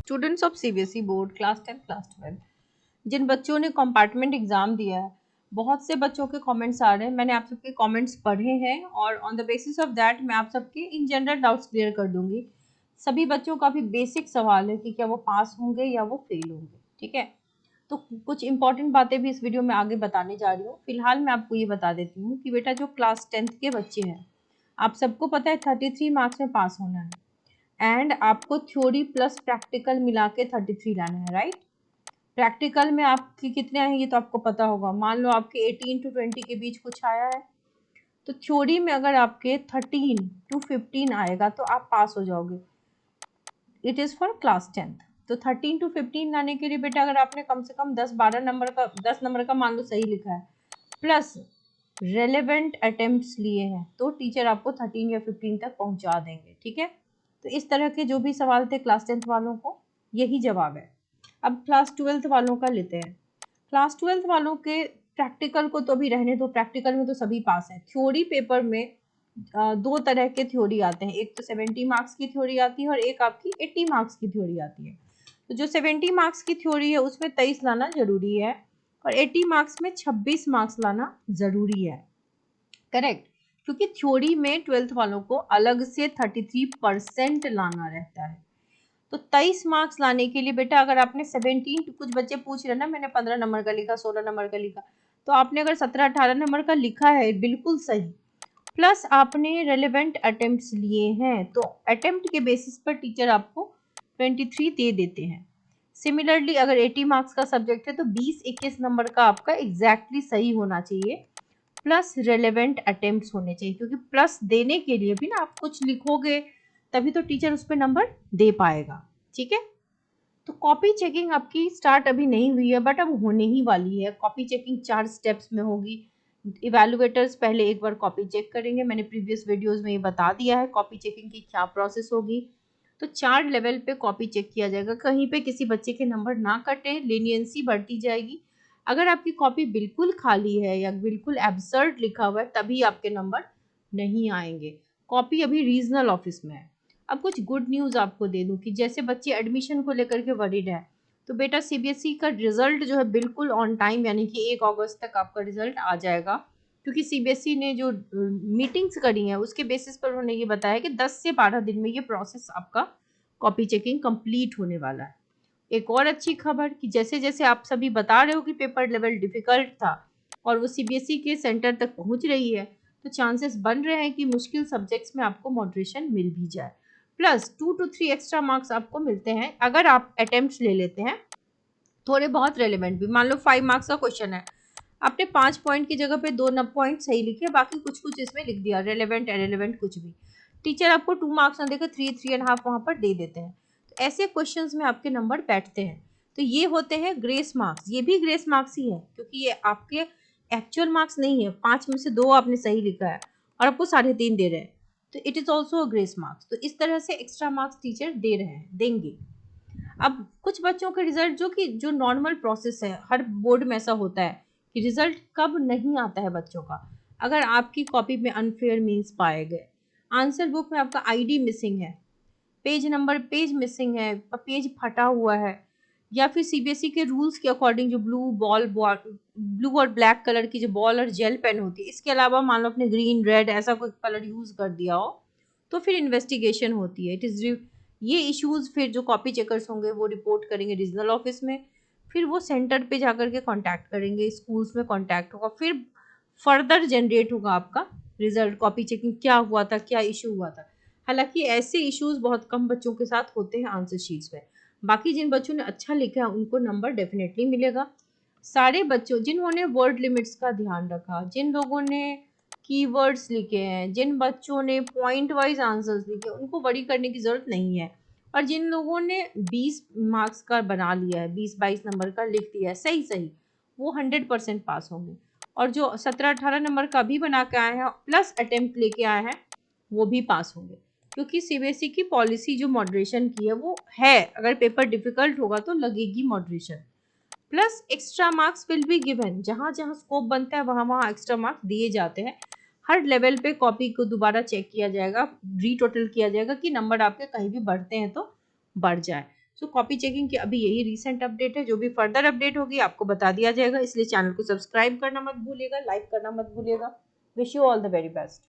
Students of CBSE board class 10 class 12, जिन बच्चों ने compartment exam दिया है, बहुत से बच्चों के कमेंट्स आ रहे हैं। मैंने आप सबके कमेंट्स पढ़े हैं और on the basis of that मैं आप सबके इन जनरल डाउट्स क्लियर कर दूंगी। सभी बच्चों का भी बेसिक सवाल है कि क्या वो पास होंगे या वो फेल होंगे। ठीक है, तो कुछ इंपॉर्टेंट बातें भी इस वीडियो में आगे बताने जा रही हूँ। फिलहाल मैं आपको ये बता देती हूँ कि बेटा जो क्लास 10th के बच्चे हैं, आप सबको पता है 33 मार्क्स में पास होना है एंड आपको थ्योरी प्लस प्रैक्टिकल मिला के 33 लाना है, राइट। प्रैक्टिकल में आपके कितने आए हैं ये तो आपको पता होगा। मान लो आपके 18 to 20 के बीच कुछ आया है, तो थ्योरी में अगर आपके 13 to 15 आएगा तो आप पास हो जाओगे। It is for class 10th। तो 13 to 15 लाने के लिए बेटा अगर आपने कम से कम 10-12 नंबर का 10 नंबर का मान लो सही लिखा है प्लस रेलेवेंट अटेम्प्ट्स लिए हैं तो टीचर आपको 13 या 15 तक पहुंचा देंगे। ठीक है, तो इस तरह के जो भी सवाल थे क्लास 10th वालों को यही जवाब है। अब क्लास 12th वालों का लेते हैं। क्लास 12th वालों के प्रैक्टिकल को तो अभी रहने दो, प्रैक्टिकल में तो सभी पास हैं। थ्योरी पेपर में दो तरह के थ्योरी आते हैं, एक तो 70 मार्क्स की थ्योरी आती है और एक आपकी 80 मार्क्स की थ्योरी आती है। तो जो 70 मार्क्स की थ्योरी है उसमें 23 लाना जरूरी है और 80 मार्क्स में 26 मार्क्स लाना जरूरी है, करेक्ट। क्योंकि थ्योरी में 12th वालों को अलग से 33% लाना रहता है। तो 23 मार्क्स लाने के लिए बेटा अगर आपने 17, कुछ बच्चे पूछ रहे हैं ना मैंने 15 नंबर का लिखा, 16 नंबर का लिखा, तो आपने अगर 17-18 नंबर का लिखा है बिल्कुल सही, प्लस आपने रेलेवेंट अटेम्प्ट्स लिए हैं तो अटेम्प्ट के बेसिस पर टीचर आपको 23 दे देते हैं। सिमिलरली अगर 80 मार्क्स का सब्जेक्ट है तो 20-21 नंबर का आपका एग्जैक्टली सही होना चाहिए प्लस रेलेवेंट अटेम्प्ट्स होने चाहिए, क्योंकि प्लस देने के लिए भी ना आप कुछ लिखोगे तभी तो टीचर उस पर नंबर दे पाएगा। ठीक है, तो कॉपी चेकिंग आपकी स्टार्ट अभी नहीं हुई है बट अब होने ही वाली है। कॉपी चेकिंग 4 स्टेप्स में होगी। इवैल्यूएटर्स पहले एक बार कॉपी चेक करेंगे, मैंने प्रीवियस वीडियोस में ये बता दिया है कॉपी चेकिंग की क्या प्रोसेस होगी। तो 4 लेवल पे कॉपी चेक किया जाएगा, कहीं पे किसी बच्चे के नंबर ना कटे, लेनियंसी बढ़ती जाएगी। अगर आपकी कॉपी बिल्कुल खाली है या बिल्कुल एब्सर्ड लिखा हुआ है तभी आपके नंबर नहीं आएंगे। कॉपी अभी रीजनल ऑफिस में है। अब कुछ गुड न्यूज़ आपको दे दूं कि जैसे बच्चे एडमिशन को लेकर के वरीड है, तो बेटा सीबीएसई का रिजल्ट जो है बिल्कुल ऑन टाइम, यानी कि 1 अगस्त तक आपका रिजल्ट आ जाएगा। क्योंकि सीबीएसई ने जो मीटिंग्स करी हैं उसके बेसिस पर उन्होंने ये बताया कि 10 से 12 दिन में ये प्रोसेस आपका कॉपी चेकिंग कंप्लीट होने वाला है। एक और अच्छी खबर कि जैसे जैसे आप सभी बता रहे हो कि पेपर लेवल डिफिकल्ट था और वो सीबीएसई के सेंटर तक पहुंच रही है, तो चांसेस बन रहे हैं कि मुश्किल सब्जेक्ट्स में आपको मॉडरेशन मिल भी जाए। प्लस 2 to 3 एक्स्ट्रा मार्क्स आपको मिलते हैं अगर आप अटेम्प्ट्स ले लेते हैं थोड़े बहुत रेलेवेंट भी। मान लो 5 मार्क्स का क्वेश्चन है, आपने 5 पॉइंट की जगह पे 2 पॉइंट सही लिखे, बाकी कुछ कुछ इसमें लिख दिया, रेलेवेंट इरेलेवेंट कुछ भी, टीचर आपको 2 मार्क्स ना देकर 3-3.5 वहां पर दे देते हैं। तो ऐसे क्वेश्चंस में आपके नंबर बैठते हैं। तो ये होते हैं ग्रेस मार्क्स, ये भी ग्रेस मार्क्स ही है क्योंकि ये आपके एक्चुअल मार्क्स नहीं है। 5 में से 2 आपने सही लिखा है और आपको 3.5 दे रहे हैं, तो it is also grace marks. तो इस तरह से एक्स्ट्रा मार्क्स टीचर दे रहे हैं, देंगे। अब कुछ बच्चों के रिजल्ट जो नॉर्मल प्रोसेस है, हर बोर्ड में ऐसा होता है कि रिजल्ट कब नहीं आता है बच्चों का। अगर आपकी कॉपी में अनफेयर मीन्स पाए गए, आंसर बुक में आपका आईडी मिसिंग है, पेज नंबर पेज मिसिंग है, पेज फटा हुआ है, या फिर सीबीएसई के रूल्स के अकॉर्डिंग जो ब्लू और ब्लैक कलर की जो बॉल और जेल पेन होती है, इसके अलावा मान लो अपने ग्रीन रेड ऐसा कोई कलर यूज कर दिया हो, तो फिर इन्वेस्टिगेशन होती है। ये इश्यूज फिर जो कॉपी चेकर्स होंगे वो रिपोर्ट करेंगे रीजनल ऑफिस में, फिर वो सेंटर पे जाकर के कांटेक्ट करेंगे, स्कूल्स में कांटेक्ट होगा, फिर फर्दर जनरेट होगा आपका रिजल्ट, कॉपी चेकिंग क्या हुआ था, क्या इशू हुआ था। हालांकि ऐसे इश्यूज बहुत कम बच्चों के साथ होते हैं आंसर शीट्स में। बाकी जिन बच्चों ने अच्छा लिखा है उनको नंबर डेफिनेटली मिलेगा। सारे बच्चों जिन्होंने वर्ड लिमिट्स का ध्यान रखा, जिन लोगों ने कीवर्ड्स लिखे हैं, जिन बच्चों ने पॉइंट वाइज आंसर्स लिखे, उनको वरी करने की जरूरत नहीं है। और जिन लोगों ने 20 मार्क्स का बना लिया है, 20-22 नंबर का लिख दिया है सही सही, वो 100% पास होंगे। और जो 17-18 नंबर का भी बना के आए हैं प्लस अटेम्प्ट लेके आए हैं वो भी पास होंगे। क्योंकि सीबीएसई की पॉलिसी जो मॉडरेशन की है वो है, अगर पेपर डिफिकल्ट होगा तो लगेगी moderation. Plus extra marks will be given, जहां जहां स्कोप बनता है वहां वहां एक्स्ट्रा मार्क्स दिए जाते हैं। हर लेवल पे कॉपी को दोबारा चेक किया जाएगा, री टोटल किया जाएगा कि नंबर आपके कहीं भी बढ़ते हैं तो बढ़ जाए। सो कॉपी चेकिंग की अभी यही रीसेंट अपडेट है, जो भी फर्दर अपडेट होगी आपको बता दिया जाएगा, इसलिए चैनल को सब्सक्राइब करना मत भूलिएगा, लाइक करना मत भूलिएगा। Wish you all the very best.